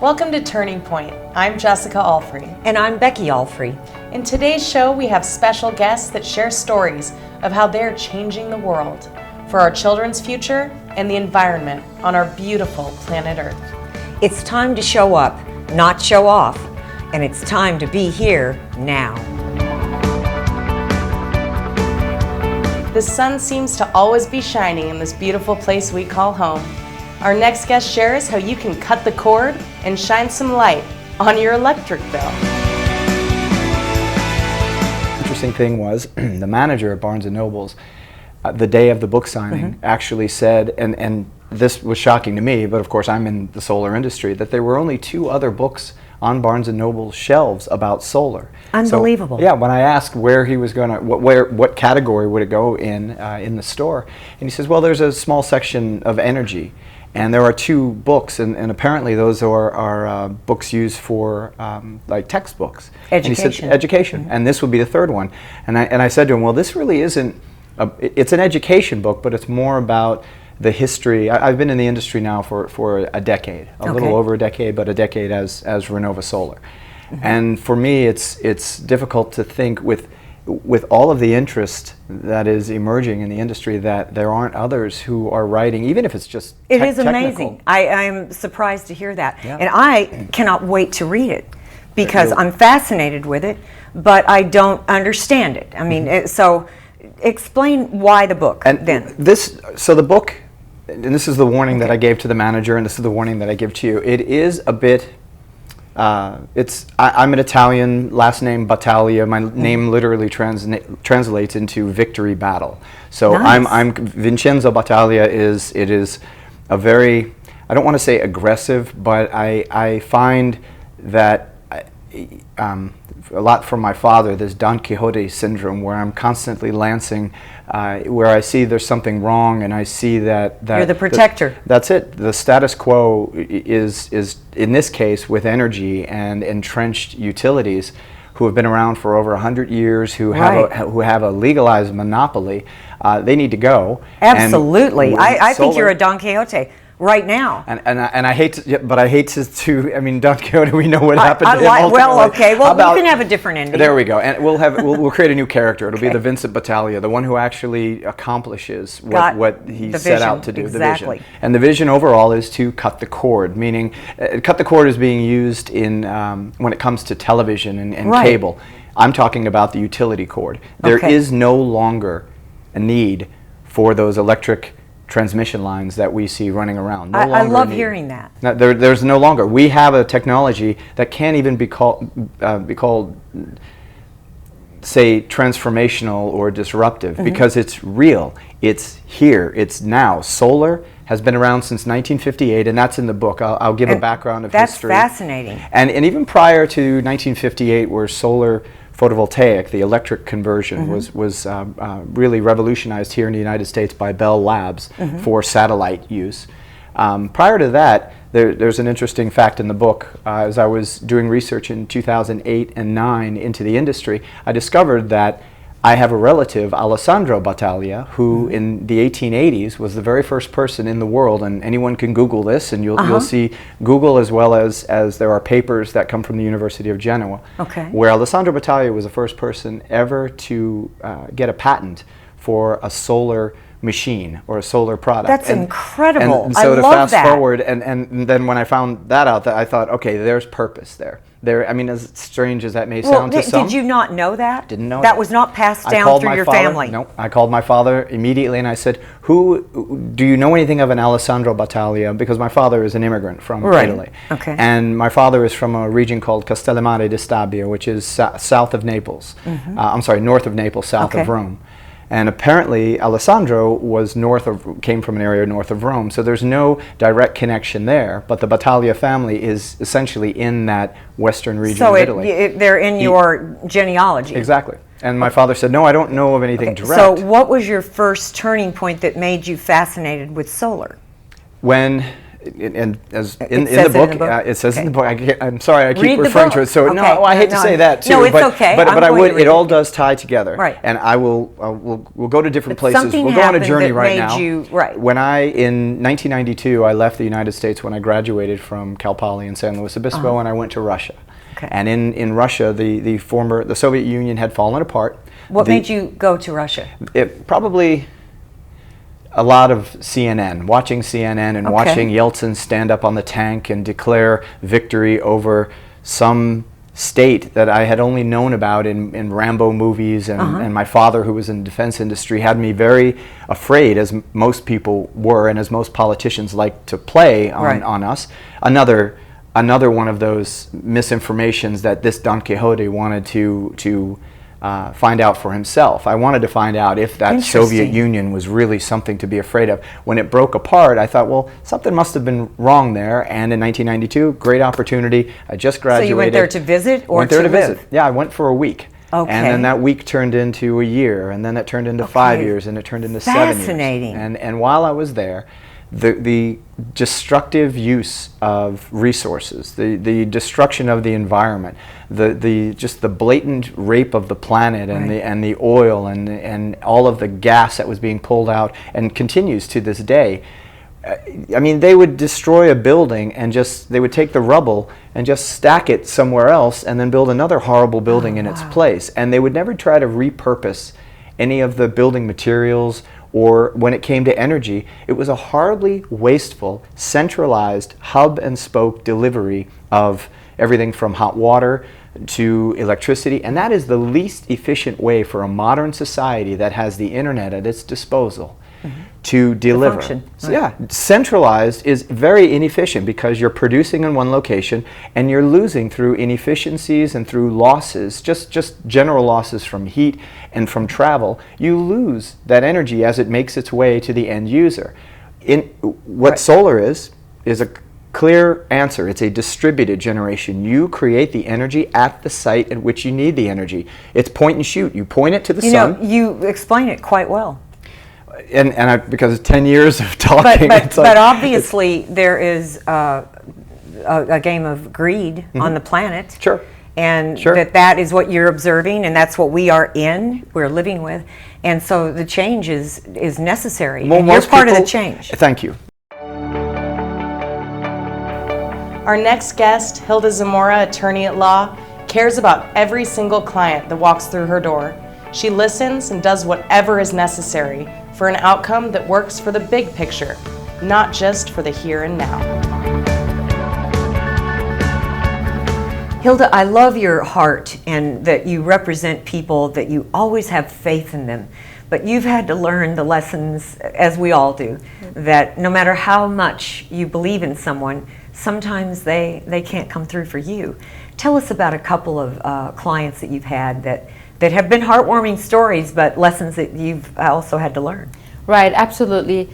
Welcome to Turning Point. I'm Jessica Alfrey. And I'm Becky Alfrey. In today's show, we have special guests that share stories of how they're changing the world for our children's future and the environment on our beautiful planet Earth. It's time to show up, not show off, and it's time to be here now. The sun seems to always be shining in this beautiful place we call home. Our next guest shares how you can cut the cord and shine some light on your electric bill. Interesting thing was the manager at Barnes & Noble's, the day of the book signing, actually said, and this was shocking to me, but of course I'm in the solar industry, that there were only 2 other books on Barnes & Noble's shelves about solar. Unbelievable. So, yeah, when I asked where he was going to, what category would it go in the store, and he says, well, there's a small section of energy. And there are 2 books, and apparently those are books used for like textbooks. Education. And he said, education, and this would be the 3rd one. And I said to him, well, this really isn't, it's an education book, but it's more about the history. I've been in the industry now for a decade, a little over a decade, but a decade as Renova Solar. And for me, it's difficult to think with all of the interest that is emerging in the industry that there aren't others who are writing, even if it's just It is amazing. technical. I'm surprised to hear that. Yeah. And I cannot wait to read it because I'm fascinated with it, but I don't understand it. I mean, so explain why the book And then. so the book, and this is the warning that I gave to the manager, and this is the warning that I give to you. It is a bit. I'm an Italian, last name Battaglia. My name literally translates into victory battle. So Nice. I'm Vincenzo Battaglia. It is a very, I don't want to say aggressive, but I find that a lot from my father, this Don Quixote syndrome, where I'm constantly lancing, where I see there's something wrong, and I see that You're the protector. That's it. The status quo is in this case with energy and entrenched utilities, who have been around for over 100 years, who have a legalized monopoly. They need to go. Absolutely. And I think solar- you're a Don Quixote right now. And I hate to, but I hate to. I mean, Don Quixote, we know what happened to him ultimately. Well, okay. Well, How about- you can have a different ending. There we go, and we'll create a new character. It'll be the Vincent Battaglia, the one who actually accomplishes what he set out to do. Exactly. The vision, and the vision overall is to cut the cord. Meaning, cut the cord is being used in when it comes to television and Right. cable. I'm talking about the utility cord. There is no longer a need for those electric transmission lines that we see running around. No I longer love need. hearing that. Now, there's no longer. We have a technology that can't even be called, say, transformational or disruptive, because it's real. It's here. It's now. Solar has been around since 1958, and that's in the book. I'll give a background of history. That's fascinating. And even prior to 1958, where solar photovoltaic, the electric conversion, was really revolutionized here in the United States by Bell Labs for satellite use. Prior to that, there's an interesting fact in the book. As I was doing research in 2008 and 9 into the industry, I discovered that I have a relative, Alessandro Battaglia, who in the 1880s was the very first person in the world, and anyone can Google this, and you'll see Google as well as there are papers that come from the University of Genoa, where Alessandro Battaglia was the first person ever to get a patent for a solar machine or a solar product. That's incredible. And so I to love fast that. forward, and then when I found that out, I thought, okay, there's purpose there. I mean, as strange as that may sound to some. Did you not know that? Didn't know that. Was not passed I down called through my your father. family? No, I called my father immediately and I said, do you know anything of an Alessandro Battaglia? Because my father is an immigrant from Italy. Okay. And my father is from a region called Castellamare di Stabia, which is south of Naples. I'm sorry, north of Naples, south of Rome. And apparently Alessandro was came from an area north of Rome, so there's no direct connection there, but the Battaglia family is essentially in that western region of Italy. They're in your genealogy. Exactly. And my father said, no, I don't know of anything direct. So what was your first turning point that made you fascinated with solar? When And as It in says the it book, in the book? it says in the Okay. book. I'm sorry, I keep Read the referring to book. it. So no, Okay. I hate to No, say that too. no, it's but, okay. But, I'm but I going would. to read It all it. does tie together. Right. And I will. We'll go to different places. Something We'll go on a happened journey that right made now. you- right. When in 1992, I left the United States when I graduated from Cal Poly in San Luis Obispo, and I went to Russia. Okay. And in Russia, the Soviet Union had fallen apart. What made you go to Russia? It probably a lot of CNN, watching CNN and Okay. watching Yeltsin stand up on the tank and declare victory over some state that I had only known about in Rambo movies, and my father, who was in the defense industry, had me very afraid, as most people were and as most politicians like to play on us. Another one of those misinformations that this Don Quixote wanted to find out for himself. I wanted to find out if that Soviet Union was really something to be afraid of. When it broke apart, I thought, well, something must have been wrong there. And in 1992, great opportunity. I just graduated. So you went there to visit or went there to live? visit. Yeah, I went for a week. Okay. And then that week turned into a year, and then that turned into 5 years, and it turned into 7 years. Fascinating. And while I was there, the destructive use of resources, the destruction of the environment, just the blatant rape of the planet and the oil and all of the gas that was being pulled out and continues to this day. I mean, they would destroy a building and they would take the rubble and just stack it somewhere else and then build another horrible building in its place. And they would never try to repurpose any of the building materials. Or when it came to energy, it was a horribly wasteful, centralized hub and spoke delivery of everything from hot water to electricity. And that is the least efficient way for a modern society that has the internet at its disposal to deliver. function, So, yeah, centralized is very inefficient because you're producing in one location and you're losing through inefficiencies and through losses, just general losses from heat and from travel. You lose that energy as it makes its way to the end user. What solar is a clear answer. It's a distributed generation. You create the energy at the site at which you need the energy. It's point and shoot. You point it to the sun. You explain it quite well. Because 10 years of talking. But obviously there is a game of greed on the planet. Sure. And that is what you're observing, and that's what we're living with. And so the change is necessary. Well, and you're part of the change. Thank you. Our next guest, Hilda Zimora, attorney at law, cares about every single client that walks through her door. She listens and does whatever is necessary for an outcome that works for the big picture, not just for the here and now. Hilda, I love your heart and that you represent people, that you always have faith in them. But you've had to learn the lessons, as we all do, that no matter how much you believe in someone, sometimes they can't come through for you. Tell us about a couple of clients that you've had that have been heartwarming stories, but lessons that you've also had to learn. Right, absolutely.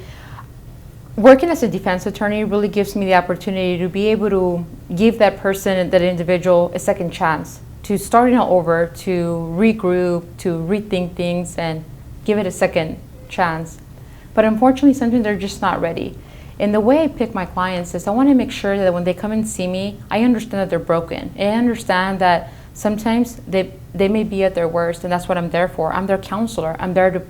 Working as a defense attorney really gives me the opportunity to be able to give that person, that individual, a second chance to starting all over, to regroup, to rethink things, and give it a second chance. But unfortunately, sometimes they're just not ready. And the way I pick my clients is I want to make sure that when they come and see me, I understand that they're broken. And I understand that sometimes they may be at their worst, and that's what I'm there for. I'm their counselor. I'm there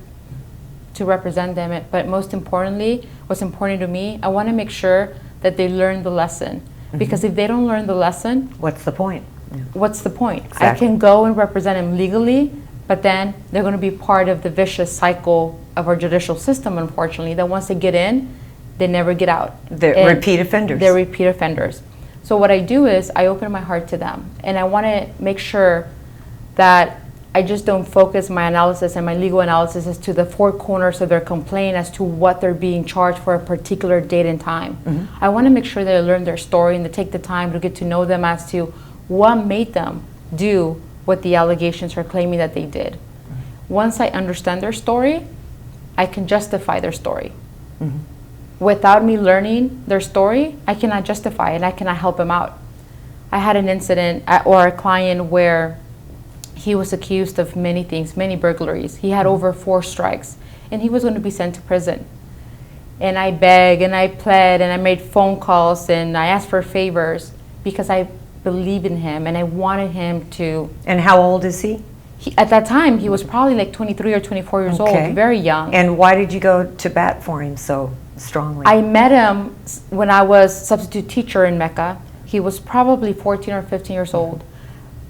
to represent them. But most importantly, what's important to me, I want to make sure that they learn the lesson. Because if they don't learn the lesson, what's the point? What's the point? Exactly. I can go and represent them legally, but then they're going to be part of the vicious cycle of our judicial system, unfortunately, that once they get in, they never get out. They're repeat offenders. They're repeat offenders. So what I do is I open my heart to them, and I want to make sure that I just don't focus my analysis and my legal analysis as to the four corners of their complaint as to what they're being charged for a particular date and time. I want to make sure they learn their story and they take the time to get to know them as to what made them do what the allegations are claiming that they did. Once I understand their story, I can justify their story. Without me learning their story, I cannot justify it, and I cannot help them out. I had an incident or a client where he was accused of many things, many burglaries. He had over 4 strikes, and he was going to be sent to prison. And I begged and I pled and I made phone calls and I asked for favors because I believe in him and I wanted him to. And how old is he? At that time, he was probably like 23 or 24 years old, very young. And why did you go to bat for him so strongly? I met him when I was substitute teacher in Mecca. He was probably 14 or 15 years old.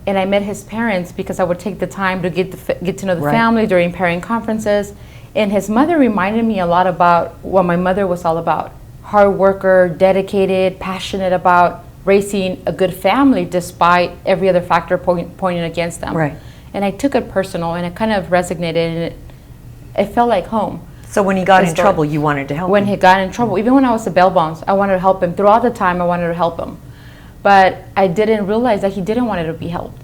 And I met his parents because I would take the time to get to know the family during parent conferences. And his mother reminded me a lot about what my mother was all about. Hard worker, dedicated, passionate about raising a good family despite every other factor pointing against them. Right. And I took it personal and it kind of resonated and it felt like home. So when he got in trouble, you wanted to help him? When he got in trouble, even when I was a bail bonds, I wanted to help him. Throughout the time, I wanted to help him. But I didn't realize that he didn't want to be helped.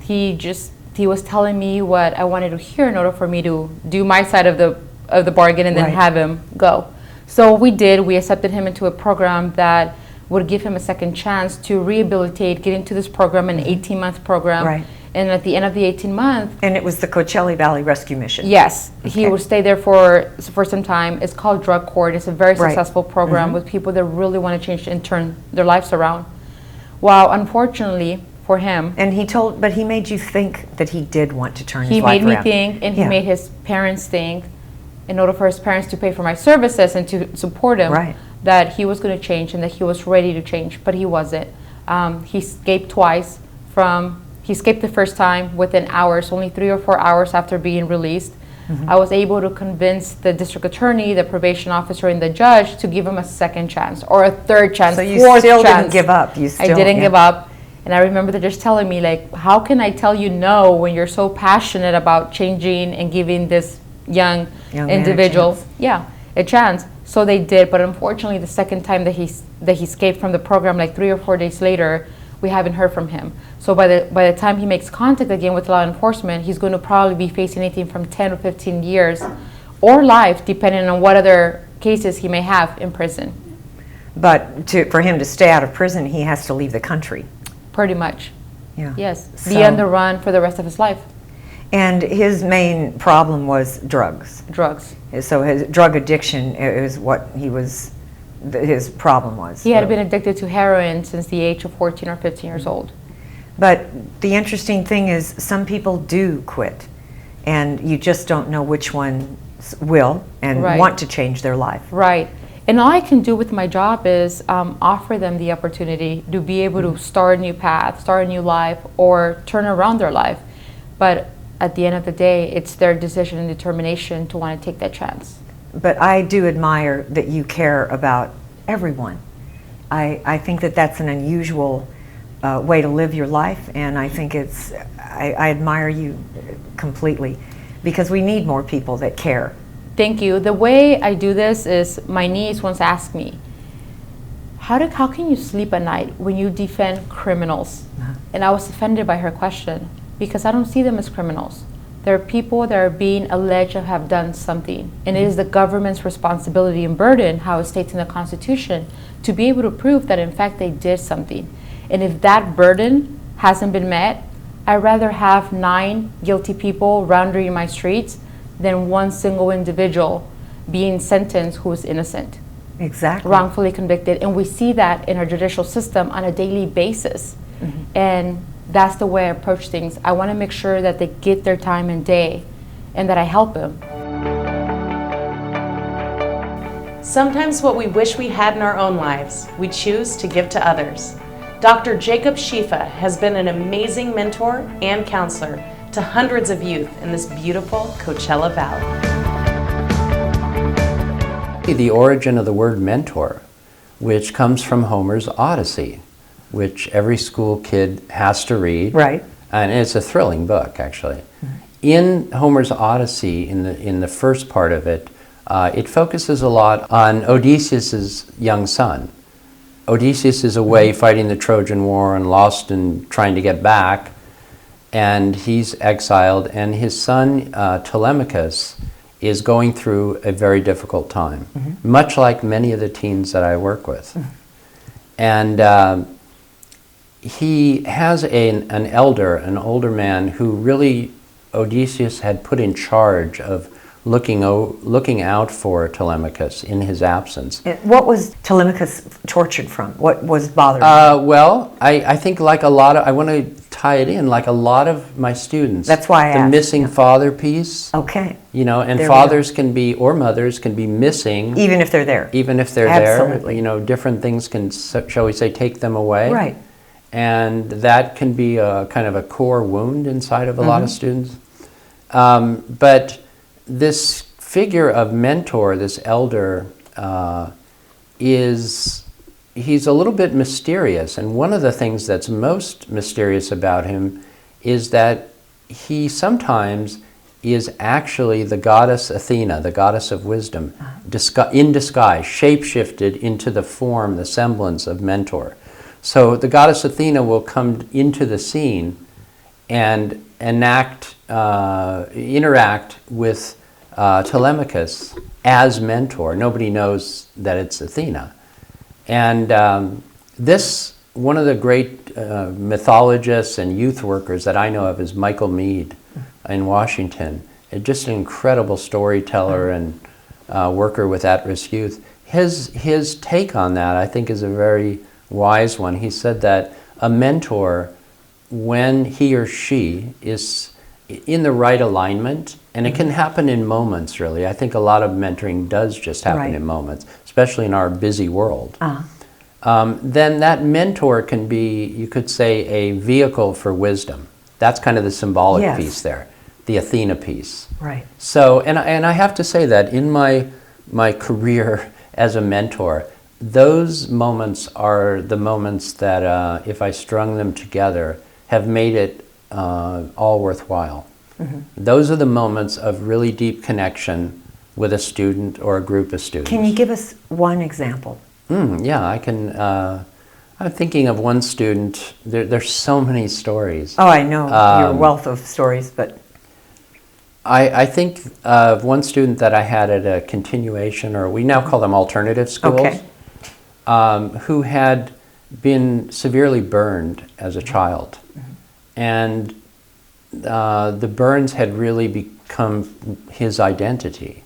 He was telling me what I wanted to hear in order for me to do my side of the bargain and then have him go. So we did. We accepted him into a program that would give him a second chance to rehabilitate, get into this program, an 18-month program. Right. And at the end of the 18 months... And it was the Coachella Valley Rescue Mission? Yes. He would stay there for some time. It's called Drug Court. It's a very successful program with people that really want to change and turn their lives around. Well, unfortunately for him... And but he made you think that he did want to turn his life around. He made me think, and he made his parents think, in order for his parents to pay for my services and to support him, that he was going to change and that he was ready to change, but he wasn't. He escaped twice he escaped the first time within hours, only 3 or 4 hours after being released. I was able to convince the district attorney, the probation officer, and the judge to give him a second chance or a third chance, so you fourth still chance. Didn't give up. I didn't give up. And I remember the judge telling me, like, how can I tell you no when you're so passionate about changing and giving this young individual a chance? So they did, but unfortunately the second time that he escaped from the program, like 3 or 4 days later, we haven't heard from him. So by the time he makes contact again with law enforcement, he's going to probably be facing anything from 10 to 15 years or life, depending on what other cases he may have in prison. But for him to stay out of prison, he has to leave the country. Pretty much. Yeah. Yes. Be on the run for the rest of his life. And his main problem was drugs. Drugs. So his drug addiction is what his problem was. He had been addicted to heroin since the age of 14 or 15 years old. But the interesting thing is some people do quit, and you just don't know which ones will and want to change their life. Right. And all I can do with my job is offer them the opportunity to be able to start a new path, start a new life, or turn around their life. But at the end of the day, it's their decision and determination to want to take that chance. But I do admire that you care about everyone. I think that that's an unusual way to live your life, and I think I admire you completely because we need more people that care. Thank you. The way I do this is my niece once asked me, how can you sleep at night when you defend criminals? And I was offended by her question because I don't see them as criminals. They're people that are being alleged to have done something. And it is the government's responsibility and burden, how it states in the Constitution, to be able to prove that in fact they did something. And if that burden hasn't been met, I'd rather have 9 guilty people wandering my streets than one single individual being sentenced who is innocent. Exactly. Wrongfully convicted. And we see that in our judicial system on a daily basis. And that's the way I approach things. I want to make sure that they get their time and day and that I help them. Sometimes what we wish we had in our own lives, we choose to give to others. Dr. Jacob Shefa has been an amazing mentor and counselor to hundreds of youth in this beautiful Coachella Valley. The origin of the word mentor, which comes from Homer's Odyssey, which every school kid has to read. Right. And it's a thrilling book, actually. In Homer's Odyssey, in the first part of it, it focuses a lot on Odysseus's young son. Odysseus is away fighting the Trojan War and lost and trying to get back, and he's exiled, and his son Telemachus is going through a very difficult time, much like many of the teens that I work with. And he has an older man who really Odysseus had put in charge of looking out for Telemachus in his absence. What was Telemachus tortured from? What was bothering him? Well, I think like a lot of, I want to tie it in, like a lot of my students. That's why I the asked, missing father piece. Okay. You know, and There we fathers can be, or mothers can be missing. Even if they're there. Even if they're Absolutely. there. You know, different things can, shall we say, take them away. Right. And that can be a kind of a core wound inside of a lot of students. But this figure of mentor, this elder, he's a little bit mysterious. And one of the things that's most mysterious about him is that he sometimes is actually the goddess Athena, the goddess of wisdom, in disguise, shape-shifted into the form, the semblance of mentor. So the goddess Athena will come into the scene and interact with Telemachus as mentor. Nobody knows that it's Athena. And one of the great mythologists and youth workers that I know of is Michael Meade in Washington. Just an incredible storyteller and worker with at-risk youth. His take on that, I think, is a very wise one. He said that a mentor, when he or she is in the right alignment, and it can happen in moments, really. I think a lot of mentoring does just happen in moments, especially in our busy world. Then that mentor can be, you could say, a vehicle for wisdom. That's kind of the symbolic piece there, the Athena piece. Right. So, and I have to say that in my career as a mentor, those moments are the moments that, if I strung them together, have made it all worthwhile. Those are the moments of really deep connection with a student or a group of students. Can you give us one example? Yeah, I can. I'm thinking of one student. There's so many stories. Oh, I know your wealth of stories, but... I think of one student that I had at a continuation, or we now call them alternative schools, who had been severely burned as a child. And the burns had really become his identity.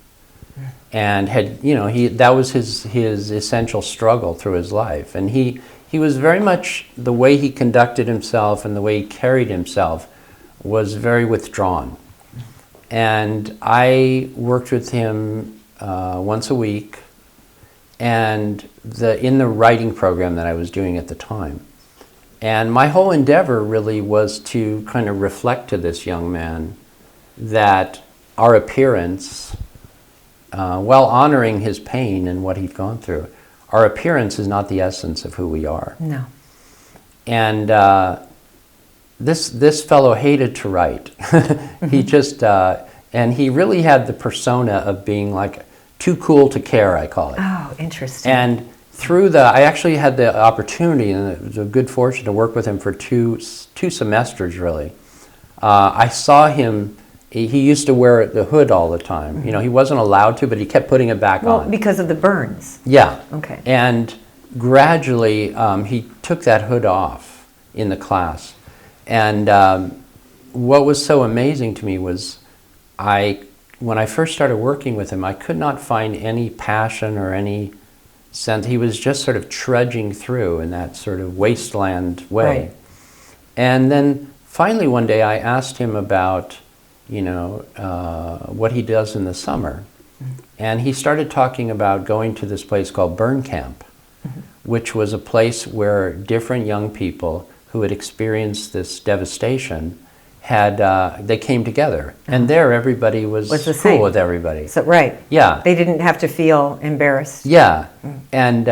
And had, you know, that was his essential struggle through his life. And he was very much, the way he conducted himself and the way he carried himself was very withdrawn. And I worked with him once a week, and in the writing program that I was doing at the time. And my whole endeavor really was to kind of reflect to this young man that our appearance, while honoring his pain and what he'd gone through, our appearance is not the essence of who we are. No. And this fellow hated to write. He just, and he really had the persona of being like too cool to care, I call it. Oh, interesting. And I actually had the opportunity, and it was a good fortune to work with him for two semesters, really. I saw him, he used to wear the hood all the time. You know, he wasn't allowed to, but he kept putting it back on. Well, because of the burns. Yeah. Okay. And gradually, he took that hood off in the class. And what was so amazing to me was when I first started working with him, I could not find any passion or any sense. He was just sort of trudging through in that sort of wasteland way. Right. And then finally one day I asked him about, you know, what he does in the summer. And he started talking about going to this place called Burn Camp, which was a place where different young people who had experienced this devastation they came together. And there everybody was the cool same. with everybody. So, right. Yeah. They didn't have to feel embarrassed. Yeah. And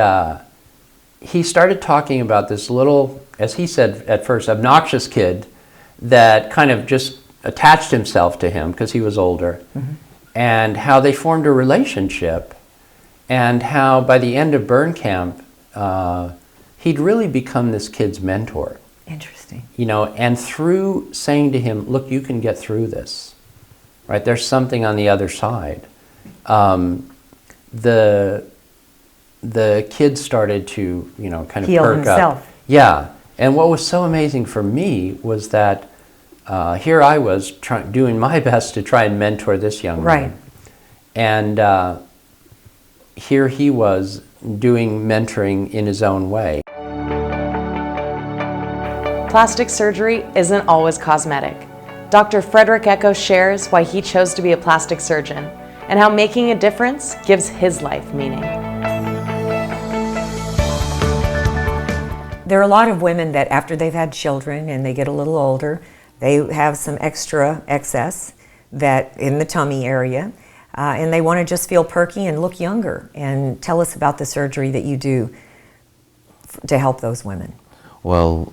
he started talking about this little, as he said at first, obnoxious kid that kind of just attached himself to him because he was older, and how they formed a relationship, and how by the end of Burn Camp, he'd really become this kid's mentor. Interesting. You know, and through saying to him, look, you can get through this, right? There's something on the other side. The kid started to, you know, kind of heal perk himself. up. Yeah. And what was so amazing for me was that here I was doing my best to try and mentor this young man. Right. And here he was doing mentoring in his own way. Plastic surgery isn't always cosmetic. Dr. Frederick shares why he chose to be a plastic surgeon and how making a difference gives his life meaning. There are a lot of women that after they've had children and they get a little older, they have some extra excess that in the tummy area, and they want to just feel perky and look younger. And tell us about the surgery that you do to help those women. Well,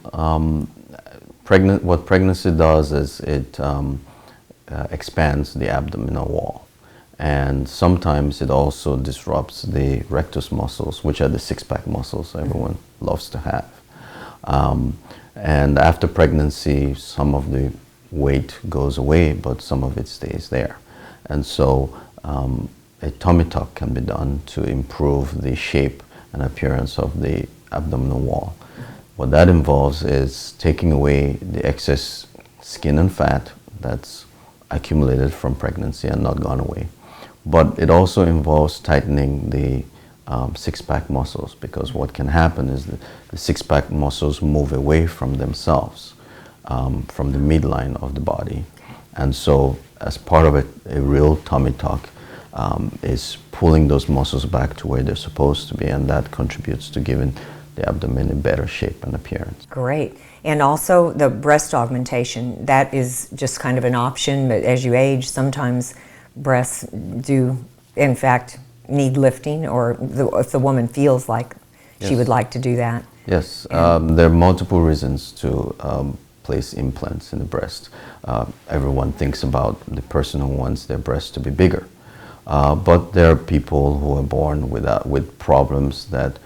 what pregnancy does is it expands the abdominal wall, and sometimes it also disrupts the rectus muscles, which are the six-pack muscles everyone loves to have. And after pregnancy, some of the weight goes away, but some of it stays there. And so a tummy tuck can be done to improve the shape and appearance of the abdominal wall. What that involves is taking away the excess skin and fat that's accumulated from pregnancy and not gone away. But it also involves tightening the six-pack muscles, because what can happen is that the six-pack muscles move away from themselves, from the midline of the body. And so as part of it, a real tummy tuck is pulling those muscles back to where they're supposed to be, and that contributes to giving the abdomen in better shape and appearance. Great. And also the breast augmentation, that is just kind of an option, but as you age, sometimes breasts do, in fact, need lifting, or if the woman feels like she would like to do that. Yes, there are multiple reasons to place implants in the breast. Everyone thinks about the person who wants their breast to be bigger, but there are people who are born with problems that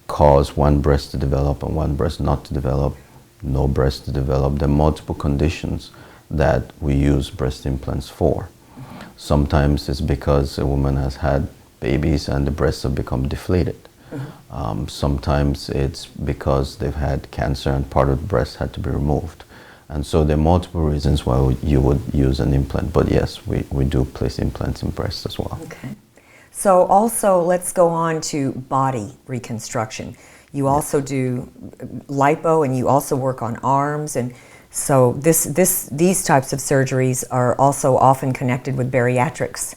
cause one breast to develop and one breast not to develop, no breast to develop. There are multiple conditions that we use breast implants for. Sometimes it's because a woman has had babies and the breasts have become deflated. Sometimes it's because they've had cancer and part of the breast had to be removed. And so there are multiple reasons why you would use an implant. But yes, we do place implants in breasts as well. Okay. So also, let's go on to body reconstruction. You also do lipo, and you also work on arms, and so these types of surgeries are also often connected with bariatrics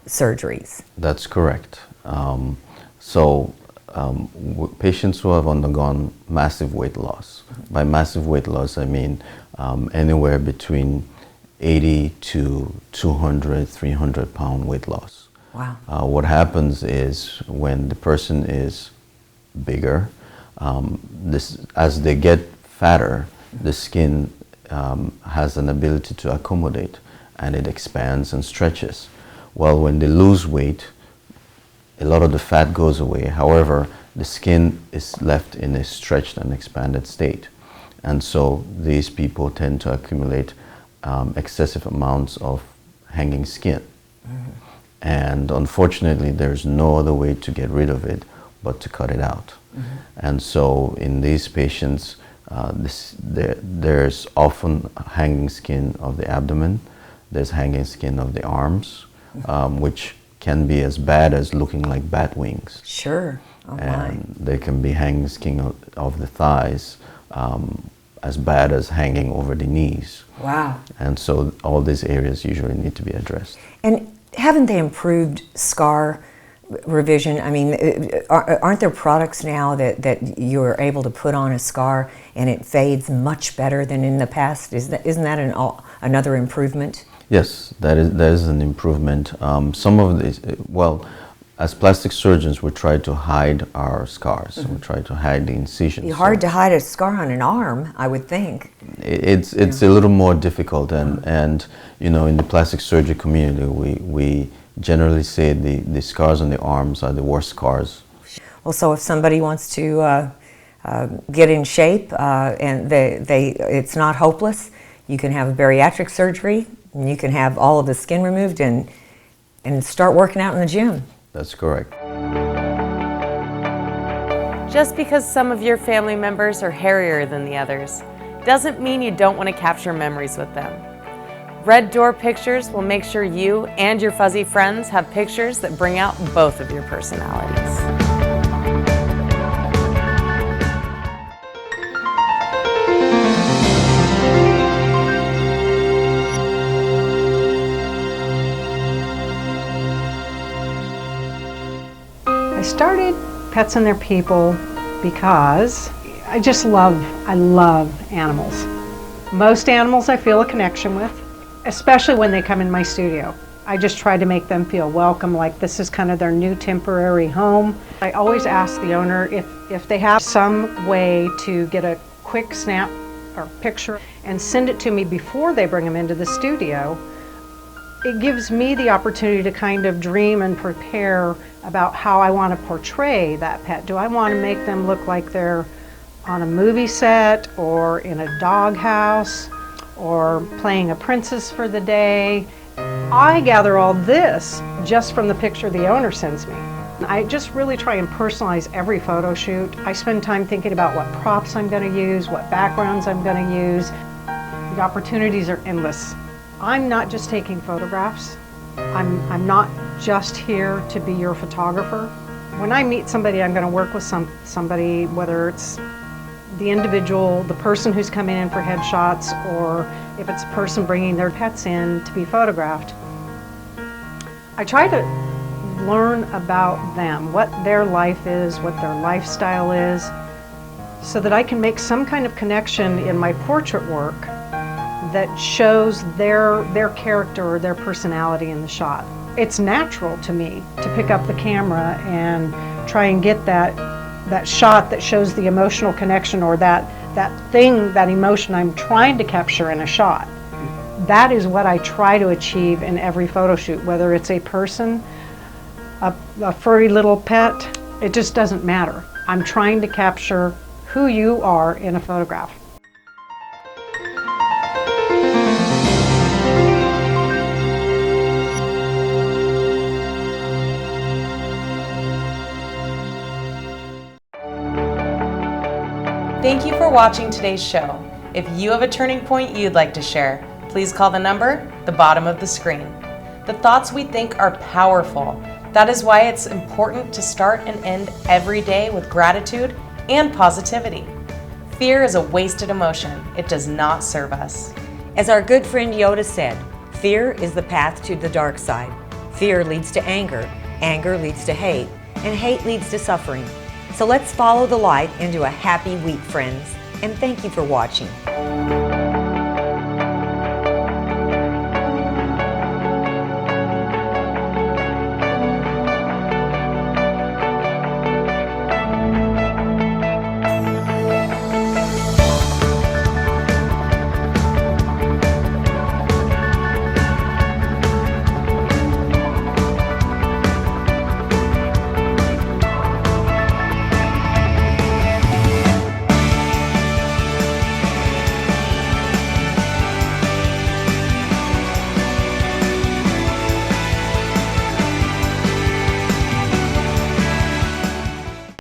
surgeries. That's correct. Patients who have undergone massive weight loss. By massive weight loss, I mean anywhere between 80 to 200, 300 pound weight loss. Wow. What happens is when the person is bigger, as they get fatter, the skin has an ability to accommodate, and it expands and stretches. Well, when they lose weight, a lot of the fat goes away. However, the skin is left in a stretched and expanded state. And so these people tend to accumulate excessive amounts of hanging skin. Mm-hmm. And unfortunately, there's no other way to get rid of it but to cut it out. Mm-hmm. And so in these patients, there's often hanging skin of the abdomen, there's hanging skin of the arms, which can be as bad as looking like bat wings. Sure. Oh, and there can be hanging skin of the thighs, as bad as hanging over the knees. Wow. And so all these areas usually need to be addressed. And haven't they improved scar revision? I mean, aren't there products now that you're able to put on a scar and it fades much better than in the past? Isn't that another improvement? Yes, that is an improvement. Some of these, as plastic surgeons, we try to hide our scars. Mm-hmm. We try to hide the incisions. It's hard to hide a scar on an arm, I would think. It's a little more difficult, and you know, in the plastic surgery community, we generally say the scars on the arms are the worst scars. Well, so if somebody wants to get in shape and it's not hopeless, you can have a bariatric surgery, and you can have all of the skin removed and start working out in the gym. That's correct. Just because some of your family members are hairier than the others doesn't mean you don't want to capture memories with them. Red Door Pictures will make sure you and your fuzzy friends have pictures that bring out both of your personalities. I started Pets and Their People because I love animals. Most animals I feel a connection with, especially when they come in my studio. I just try to make them feel welcome, like this is kind of their new temporary home. I always ask the owner if they have some way to get a quick snap or picture and send it to me before they bring them into the studio. It gives me the opportunity to kind of dream and prepare about how I want to portray that pet. Do I want to make them look like they're on a movie set or in a doghouse or playing a princess for the day? I gather all this just from the picture the owner sends me. I just really try and personalize every photo shoot. I spend time thinking about what props I'm going to use, what backgrounds I'm going to use. The opportunities are endless. I'm not just taking photographs. I'm not just here to be your photographer. When I meet somebody, I'm going to work with somebody, whether it's the individual, the person who's coming in for headshots, or if it's a person bringing their pets in to be photographed. I try to learn about them, what their life is, what their lifestyle is, so that I can make some kind of connection in my portrait work that shows their character or their personality in the shot. It's natural to me to pick up the camera and try and get that shot that shows the emotional connection or that emotion I'm trying to capture in a shot. That is what I try to achieve in every photo shoot, whether it's a person, a furry little pet, it just doesn't matter. I'm trying to capture who you are in a photograph. Thank you for watching today's show. If you have a turning point you'd like to share, please call the number at the bottom of the screen. The thoughts we think are powerful. That is why it's important to start and end every day with gratitude and positivity. Fear is a wasted emotion. It does not serve us. As our good friend Yoda said, fear is the path to the dark side. Fear leads to anger, anger leads to hate, and hate leads to suffering. So let's follow the light into a happy week, friends, and thank you for watching.